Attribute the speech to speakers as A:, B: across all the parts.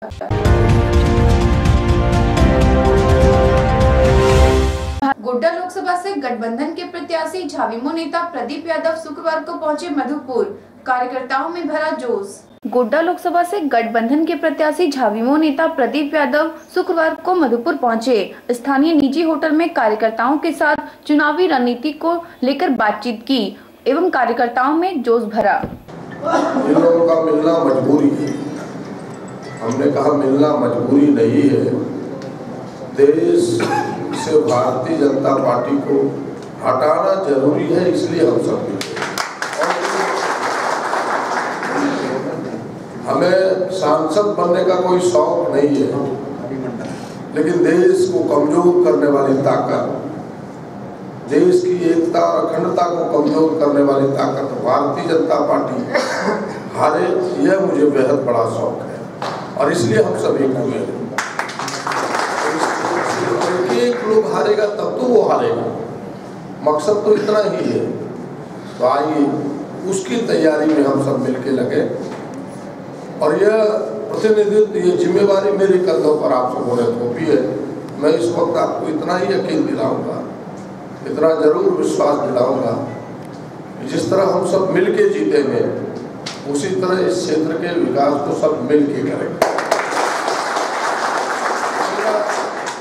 A: गोड्डा लोकसभा से गठबंधन के प्रत्याशी झाविमो नेता प्रदीप यादव शुक्रवार को पहुंचे मधुपुर। कार्यकर्ताओं में भरा जोश। गोड्डा लोकसभा से गठबंधन के प्रत्याशी झाविमो नेता प्रदीप यादव शुक्रवार को मधुपुर पहुंचे। स्थानीय निजी होटल में कार्यकर्ताओं के साथ चुनावी रणनीति को लेकर बातचीत की एवं कार्यकर्ताओं में जोश भरा।
B: इन लोगों का मिलना मजबूरी है। हमने कहा मिलना मजबूरी नहीं है। देश से भारतीय जनता पार्टी को हटाना जरूरी है, इसलिए हम सब मिले। हमें सांसद बनने का कोई शौक नहीं है, लेकिन देश को कमजोर करने वाली ताकत, देश की एकता और अखंडता को कमजोर करने वाली ताकत भारतीय जनता पार्टी हारे, यह मुझे बेहद बड़ा शौक है और इसलिए हम सब एक हुए हैं। एक लोग हारेगा तब तो वो हारेगा, मकसद तो इतना ही है। तो आइए उसकी तैयारी में हम सब मिलके लगे और यह प्रतिनिधित्व, ये जिम्मेवारी मेरे कंधों पर आप सबों ने थोपी है। मैं इस वक्त आपको इतना ही यकीन दिलाऊंगा, इतना जरूर विश्वास दिलाऊंगा, जिस तरह हम सब मिलके जीतेंगे उसी तरह इस क्षेत्र के विकास को सब मिलके करेंगे।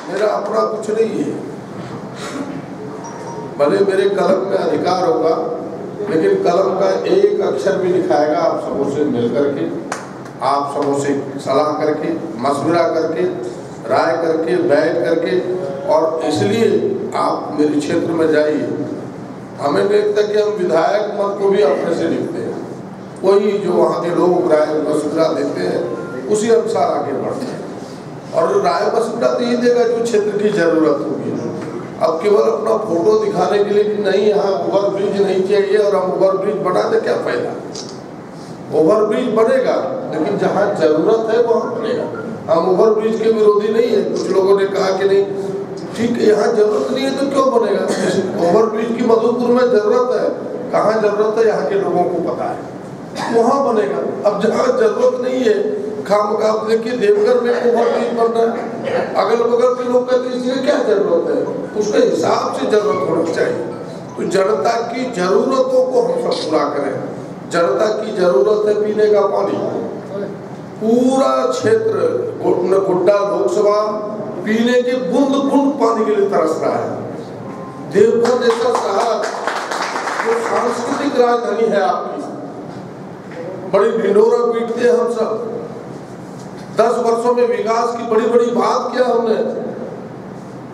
B: मेरा अपना कुछ नहीं है, भले मेरे कलम में अधिकार होगा, लेकिन कलम का एक अक्षर भी लिखाएगा आप सबों से मिलकर के, आप सबों से सलाह करके, मशवरा करके, राय करके, बैठ करके। और इसलिए आप मेरे क्षेत्र में जाइए। हमें देखते कि हम विधायक मत को भी अपने से लिखते हैं, वही जो वहाँ के लोग राय मशवरा देते हैं उसी अनुसार आगे बढ़ते हैं। और राय मशवरा तो ये देगा जो क्षेत्र की जरूरत होगी। अब केवल अपना फोटो दिखाने के लिए कि नहीं यहाँ ओवर ब्रिज नहीं चाहिए और हम ओवर ब्रिज बना दे, क्या फायदा। ओवर ब्रिज बनेगा, लेकिन जहाँ जरूरत है वहाँ बनेगा। हम ओवर ब्रिज के विरोधी नहीं है। कुछ लोगों ने कहा कि नहीं ठीक है, यहाँ जरूरत नहीं है तो क्यों बनेगा। ओवर ब्रिज की मधुपुर में जरूरत है, कहाँ जरूरत है यहाँ के लोगों को पता है, वहाँ बनेगा। अब जहाँ जरूरत नहीं है, खामखा देखिए देवघर में ओवर ब्रिज बन रहा है, अगल बगल के लोग कहते हैं इसलिए क्या जरूरत है, उसके हिसाब से जरूरत होनी चाहिए। तो जनता की जरूरतों को हम सब पूरा करें। जनता की जरूरत है पीने का पानी। पूरा क्षेत्र गोड्डा लोकसभा पीने के बूंद बूंद पानी के लिए तरस रहा है। देवघर जैसा शहर जो सांस्कृतिक राजधानी है आपकी, बड़ी ढिंढोरा पीटते हैं हम सब। 10 वर्षों में विकास की बड़ी बड़ी बात किया हमने,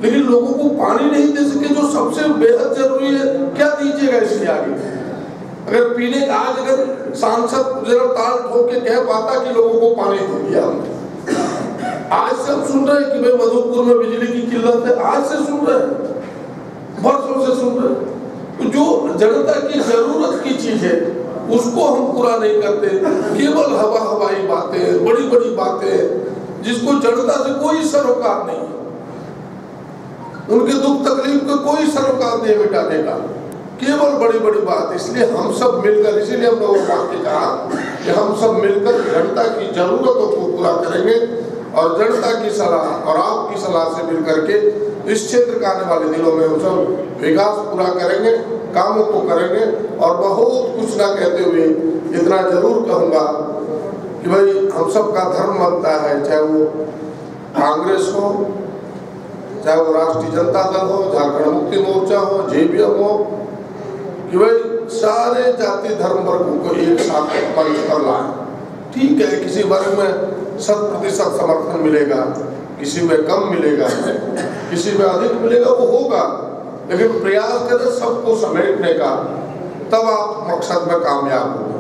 B: लेकिन लोगों को पानी नहीं दे सके जो सबसे बेहद जरूरी है। क्या दीजिएगा इसके आगे। अगर पीने का आज अगर सांसद जरा ताल ठोक के कह पाता कि लोगों को पानी दे दिया हमने। आज से हम सुन रहे हैं कि भाई मधुपुर में बिजली की किल्लत है, आज से सुन रहे हैं, वर्षों से सुन रहे हैं। तो जो जनता की जरूरत की चीज है उसको हम पूरा नहीं करते, केवल हवाई बातें, बड़ी बड़ी बातें, जिसको जनता से कोई सरोकार नहीं है, उनके दुख तकलीफ को कोई सरोकार नहीं मिटाने का, केवल बड़ी बड़ी बात। इसलिए हम सब मिलकर, इसीलिए हम लोगों ने कहा कि हम सब मिलकर जनता की जरूरतों को पूरा करेंगे और जनता की सलाह और आपकी सलाह से मिलकर के इस क्षेत्र का आने वाले दिनों में हम सब विकास पूरा करेंगे, कामों को करेंगे। और बहुत कुछ ना कहते हुए इतना जरूर कहूँगा कि भाई हम सब का धर्म बनता है, चाहे वो कांग्रेस हो, चाहे वो राष्ट्रीय जनता दल हो, झारखंड मुक्ति मोर्चा हो, जेबीएम हो, कि भाई सारे जाति धर्म वर्गों को एक साथ मंच पर लाए। ठीक है, किसी वर्ग में 100% समर्थन मिलेगा, किसी में कम मिलेगा, किसी में अधिक मिलेगा, वो होगा, लेकिन प्रयास करें सबको समेटने का, तब आप मकसद में कामयाब होंगे।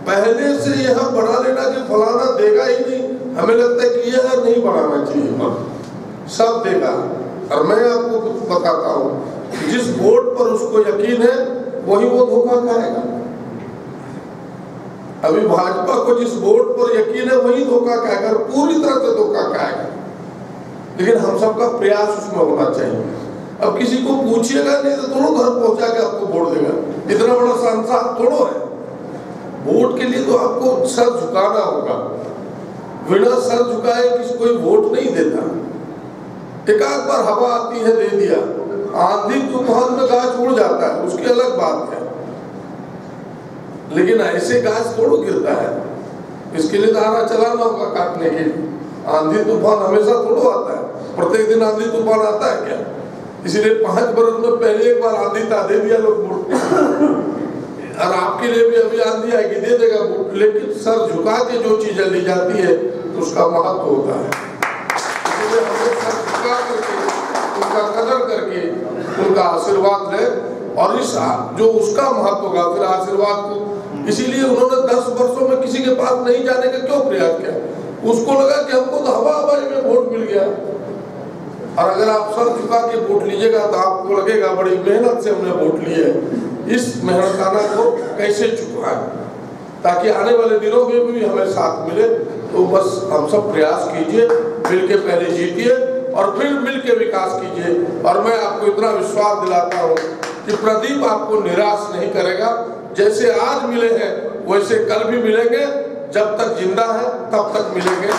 B: पहले से यह बढ़ा लेना कि फलाना देगा ही नहीं, हमें लगता है कि यह नहीं बढ़ाना चाहिए, पर सब देगा। और मैं आपको बताता हूँ, जिस वोट पर उसको यकीन है वही वो धोखा खाएगा। अभी भाजपा को जिस वोट पर यकीन है वही धोखा खाएगा, पूरी तरह से धोखा खाएगा। लेकिन हम सबका प्रयास उसमें होना चाहिए। अब किसी को पूछिएगा नहीं तो थोड़ा घर पहुंचा के आपको वोट देगा, इतना बड़ा सांसद थोड़ो है। वोट के लिए तो आपको सर झुकाना होगा, बिना सर झुकाए किसी कोई वोट नहीं देता। एक आध बार हवा आती है दे दिया, आंधी तूफान में गाछ उड़ जाता है, उसकी अलग बात है, लेकिन ऐसे गाछ थोड़ा गिरता है। इसके लिए धारा चलाना होगा काटने के लिए। आंधी तूफान हमेशा थोड़ा आता है, प्रत्येक दिन आंधी तूफान आता है क्या? इसीलिए 5 बरस में पहले एक बार आंधी ता दे दिया लोग वोट, और आपके लिए भी अभी आंधी आएगी दे देगा वोट, लेकिन सर झुका के जो चीजें ली जाती है तो उसका महत्व होता है। इसलिए हमें सर झुका करके, उनका कदर करके उनका आशीर्वाद ले, और इस जो उसका महत्व होगा फिर आशीर्वाद को, इसीलिए उन्होंने 10 वर्षों में किसी के पास नहीं जाने का क्यों प्रयास किया? उसको लगा कि हमको तो हवा हवाई में वोट मिल गया। और अगर आप सर झुका के वोट लीजिएगा तो आपको लगेगा बड़ी मेहनत से हमने वोट लिए, इस मेहनताना को कैसे चुकाएं, ताकि आने वाले दिनों में भी हमें साथ मिले। तो बस हम सब प्रयास कीजिए, मिल के पहले जीतिए और फिर मिल के विकास कीजिए। और मैं आपको इतना विश्वास दिलाता हूँ कि प्रदीप आपको निराश नहीं करेगा। जैसे आज मिले हैं वैसे कल भी मिलेंगे, जब तक जिंदा है तब तक मिलेंगे।